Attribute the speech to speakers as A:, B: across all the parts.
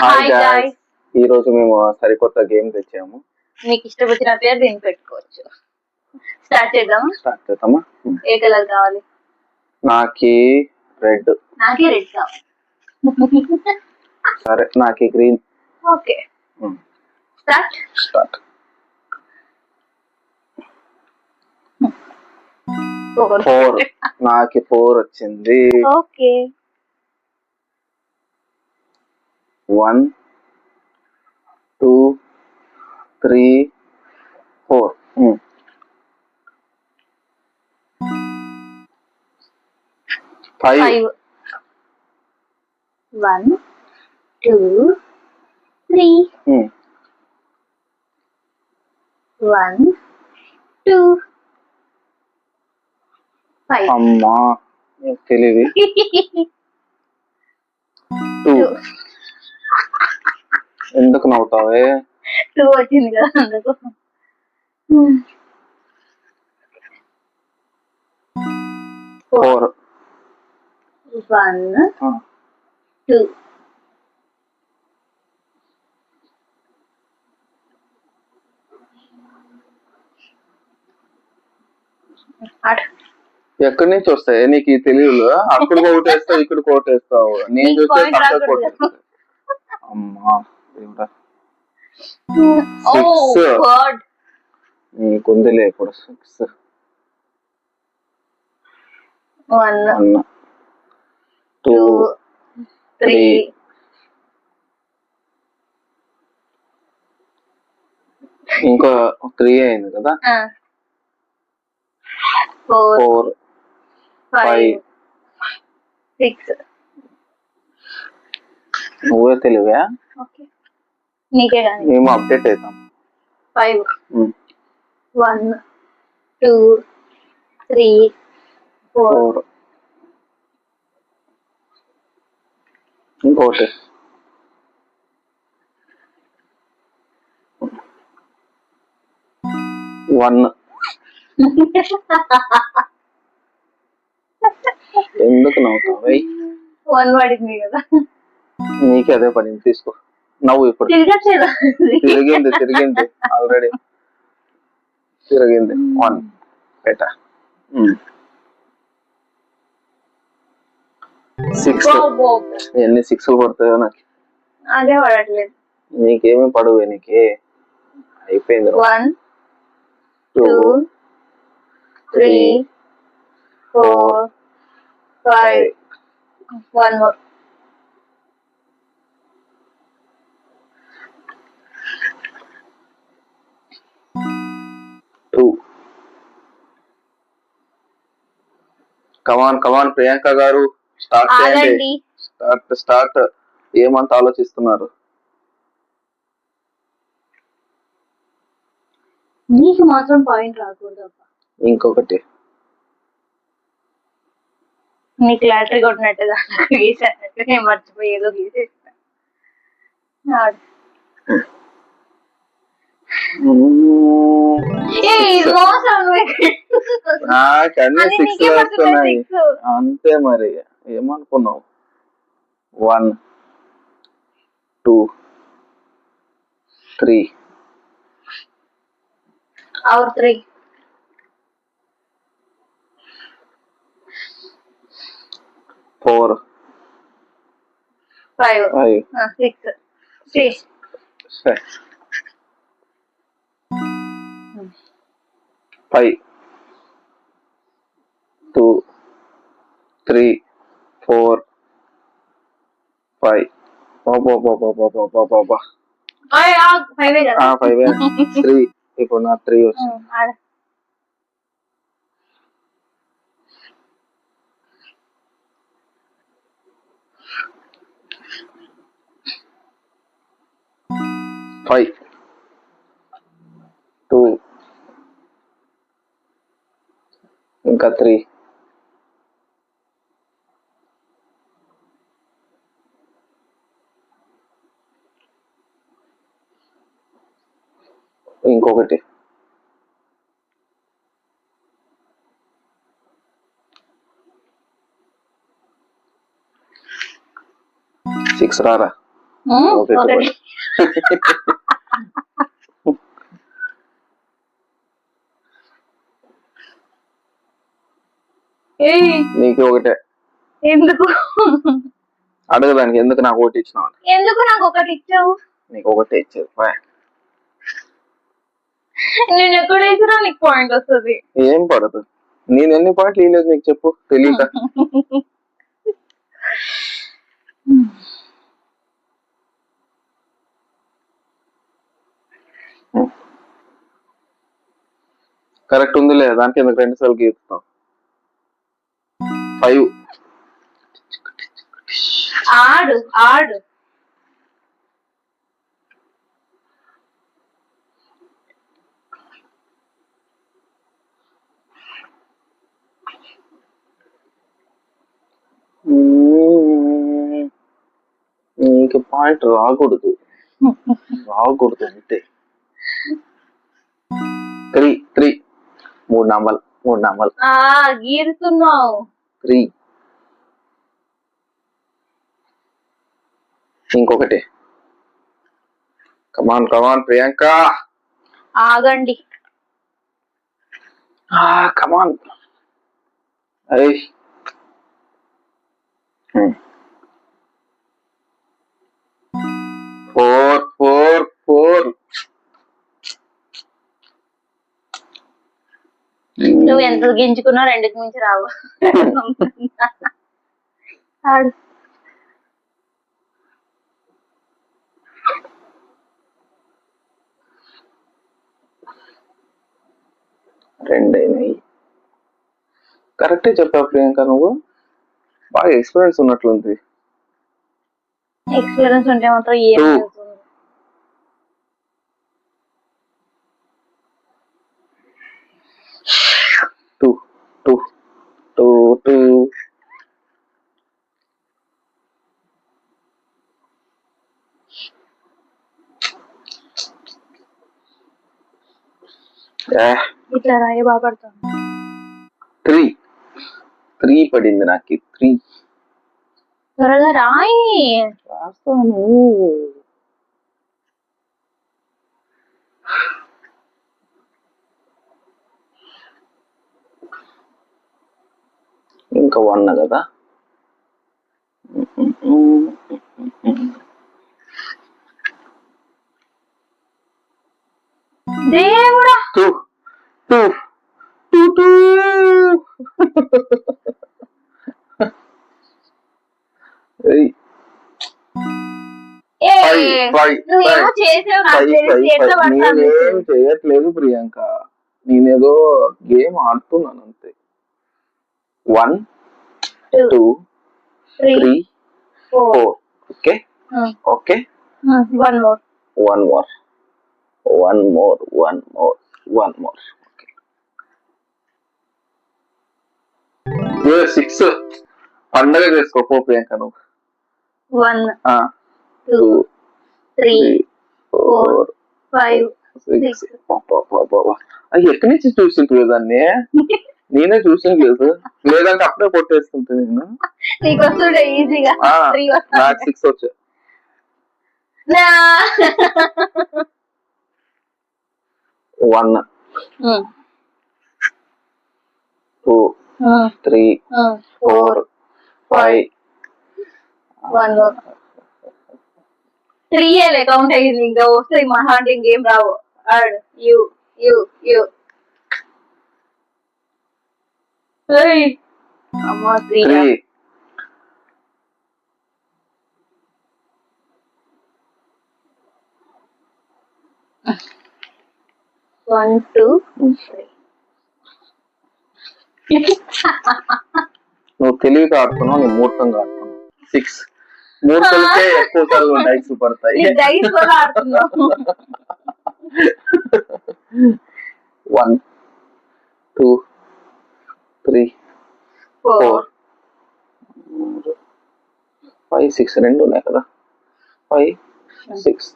A: Hi guys, ఈ రోజు మేము సరికొత్త గేమ్ తెచ్చాము.
B: మీకు ఇష్టమైన పేరు దీన్ని పెట్టుకోవచ్చు. స్టార్ట్ చేద్దామా? ఏ కలర్ కావాలి?
A: నాకి రెడ్.
B: నాకి రెడ్ కావాలి.
A: సరే, నాకి గ్రీన్.
B: Okay, start.
A: 4. నాకి 4 వచ్చింది.
B: ఓకే,
A: 1 2 3 4. 5.
B: 1 2 3 1 2 5.
A: అమ్మా, తెలివి. 2. ఎందుకు నవ్వుతావే?
B: 2 వచ్చింది కదా అందుకు.
A: 4.
B: 1 2
A: ఎక్కడి నుంచి వస్తాయి నీకు ఈ తెలివిలో? అక్కడ కోటేస్తావు, ఇక్కడ కోటేస్తావు. నేను చూస్తే అక్కడ కోటేస్తావు. అమ్మా దేవుడా. 6. నీకుందిలే ఇప్పుడు 6.
B: 1
A: 2 3 ఇంకా 3 అయింది కదా. 4 5
B: 6.
A: నువ్వే తెలివా?
B: నీకే కానీ
A: మేము అప్డేట్ అవుతాం.
B: 5 1 2 3 4
A: ఇంకోటి 1. ఎందుకు నవ్వుతావు?
B: 1 పడింది కదా.
A: నీకే అదే పడింది, తీసుకో. నవ్వు ఇప్పుడు. తిరిగింది ఆల్రెడీ తిరిగింది. 1 బెట. 6. ఎన్ని 6 పడతాయో నాకు
B: అదే పడట్లేదు.
A: నీకేమీ పడవే, నీకే అయిపోయింది.
B: 1 2 3 4 5 1 more.
A: 2. కమాన్ ప్రియాంక గారు, స్టార్ట్ చేయండి. స్టార్ట్. ఏమంత ఆలోచిస్తున్నారు?
B: నీకు మాత్రం పాయింట్ రాకూడదు.
A: ఇంకొకటి
B: నీకు లాటరీ కొట్టినట్టు దాంట్లో గీసానంటే నేను మర్చిపోయి ఏదో గీసేస్తా.
A: నాకన్నీ 6 వస్తున్నాయి అంతే. మరి ఏమనుకున్నావు? 1 2 3
B: 3
A: 4
B: 5 6
A: 5 2 3 4 5. 3. ఇప్పుడు నా 3 వచ్చింది. 5 2 ఇంకా 3. ఇంకొకటి 6 రారా.
B: ఒకటి.
A: నీకు ఒకటే.
B: ఎందుకు
A: అడగదానికి ఎందుకు నాకు ఒకటి ఇచ్చినావు?
B: ఎందుకు నాకు ఒకటి ఇచ్చావు?
A: నీకు ఒకటే ఇచ్చేది.
B: నేను ఎక్కడ వేసినా నీకు పాయింట్ వస్తుంది.
A: ఏం పడదు. నేను ఎన్ని పాయింట్లు ఇవ్వలేదు నీకు చెప్పు తెలియక. కరెక్ట్ ఉంది లేదా దానికి ఎందుకు 2 సార్లు గీస్తావు? 5.
B: ఆడు ఆడు.
A: నీకు పాయింట్ రాకూడదు అంతే. 3 3 నంబర్లు
B: గీరుతున్నావు.
A: 3. ఇంకొకటి. కమాన్ ప్రియాంక.
B: ఆగండి.
A: కమాన్. 4.
B: నువ్వు ఎంత గింజుకున్నా 2కి మించి రావు. ఆడు.
A: రెండైనాయి. కరెక్టే చెప్పావు ప్రియాంక, నువ్వు బాగా ఎక్స్పీరియన్స్ ఉన్నట్లుంది.
B: ఎక్స్పీరియన్స్ ఉంటే మాత్రం ఏం
A: 2.
B: ఇట్లా రాయి బాపడతాను.
A: 3 పడింది నాకు. 3
B: త్వరగా రాయి.
A: రాస్తాను. ఇంకా 1 కదా.
B: దేవుడా.
A: 2.
B: నువ్వేమో చేసావు.
A: నేనేం చేయట్లేదు ప్రియాంక, నేనేదో గేమ్ ఆడుతున్నాను అంతే. 1 2 3 4. ఓకే.
B: 1
A: more. ఓకే. 6. పండగ చేసుకో ప్రియాంక నువ్వు.
B: 1 2 3 4 5 6.
A: అది ఎక్కడి నుంచి చూసింటు దాన్ని? నేనే చూసించలేదు, లేదంటే అప్పుడే కొట్టేస్తుంటా నేను.
B: నీకు వస్తుండే ఈజీగా.
A: నాకు 6 వచ్చా. 1 2 3 4 5.
B: 1 3 కౌంట్ అయ్యింది. ఇంకా వస్తాయి మహా అంటే ఇంకేం రావు. అమ్మా 3. 1 2 3.
A: నువ్వు తెలివిగా ఆడుతున్నావు, నేను మూర్ఖంగా ఆడుతున్నావు. 6 మూర్ఖులకే ఎక్కువ సార్లు డైస్ పడతాయి. 1 2 3 4 5 6 2 ఉన్నాయి కదా. 5 6.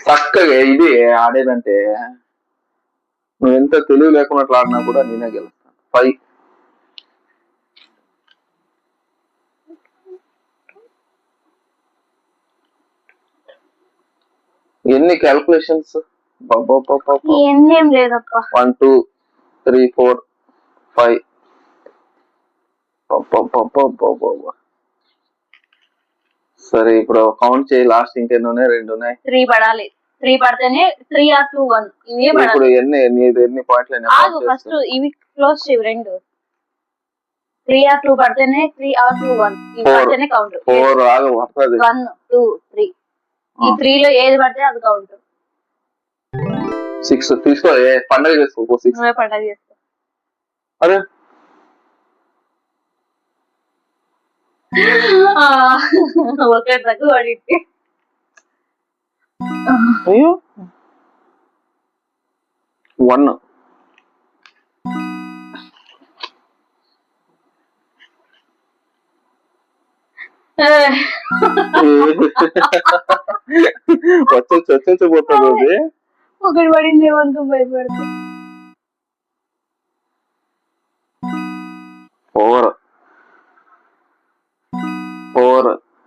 A: చక్కగా ఇది ఆడేదంటే నువ్వు ఎంత తెలివి లేకున్నట్లు ఆడినా కూడా నేనే గెలుస్తాను. 5. ఎన్ని క్యాల్కులేషన్స్?
B: ఎన్ని ఏం లేదప్ప.
A: 1 2 3 4 5. సరే ఇప్పుడు కౌంట్ చేయి. లాస్ట్ ఇంకెన్ని ఉన్నాయి? 2 ఉన్నాయి.
B: 3 పడాలి. 3 పడితేనే 3 or 2 1 ఇవే పడాలి.
A: ఇప్పుడు ఎన్ని పాయింట్లు?
B: ఆగు ఫస్ట్ ఇవి క్లోజ్ చేయి రెండు. 3 or 2 పడితేనే 3 or 2 1 ఇవి పడితేనే కౌంట్.
A: 4 ఆగు వస్తది.
B: 1 2 3 ఈ 3 లో ఏది పడితే అది కౌంట్.
A: 6 తీసుకో. పండగ చేసుకో. 6
B: నువ్వే పండగ చేసుకో.
A: అరే
B: ఒకటి తక్కువ పడింది.
A: అయ్యో 1 వచ్చేపోతుంది.
B: ఒకటి పడింది ఏమంటూ భయపడుతుంది.
A: 4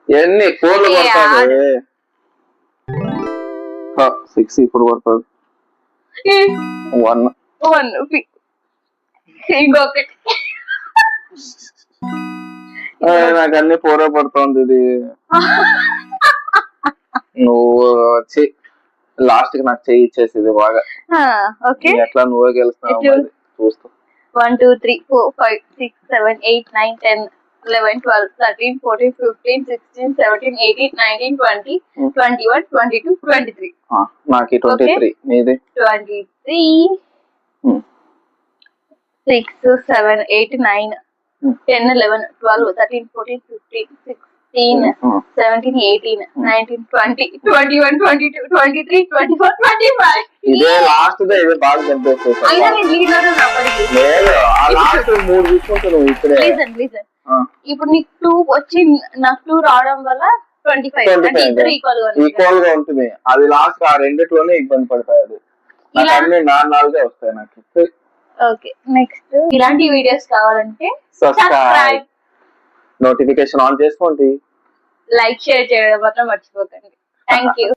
A: ఎన్ని 4 పడుతుంది? 6 ఇప్పుడు పడుతుంది. 1
B: ఇంకొకటి
A: నాకు అన్ని 4 పడుతుంది. ఇది నువ్వు వచ్చి లాస్ట్ కి నాకు చెయ్యి ఇచ్చేసి ఇది బాగా ఎట్లా నువ్వే గెలుస్తున్నావు చూస్తా.
B: 1 2 3 4 5 6 7 8 9 10 11 12 13 14 15 16 17 18 19 20 21 22 23.
A: నాకు 23. నీది
B: 23 6 7 8 9 10 11 12 13 14 15 16 17 18 19 20 21 22 23 24 25.
A: ఇదే లాస్ట్ దే. ఇది బాగా కనిపిస్తుంది.
B: అయినా నేను లీడ్ అవుతాను అప్పటికి.
A: లేదు ఆ లాస్ట్ 3 తీసుకుంటాను ఇప్పుడే.
B: లిసన్ ఇప్పుడు నీకు 2 వచ్చి నాకు 2 రావడం వల్ల 25 అంటే ఇద్దరు
A: ఈక్వల్ గా ఉంటుంది. అది లాస్ట్ ఆ రెండిట్లోనే ఇబ్బంది పడతాయి. అది నాకు అన్ని 4 వస్తాయి నాకు.
B: ఓకే నెక్స్ట్ ఇలాంటి వీడియోస్ కావాలంటే
A: సబ్స్క్రైబ్, నోటిఫికేషన్ ఆన్ చేసుకోండి,
B: లైక్ షేర్ చేయడం మాత్రం మర్చిపోకండి. Thank you.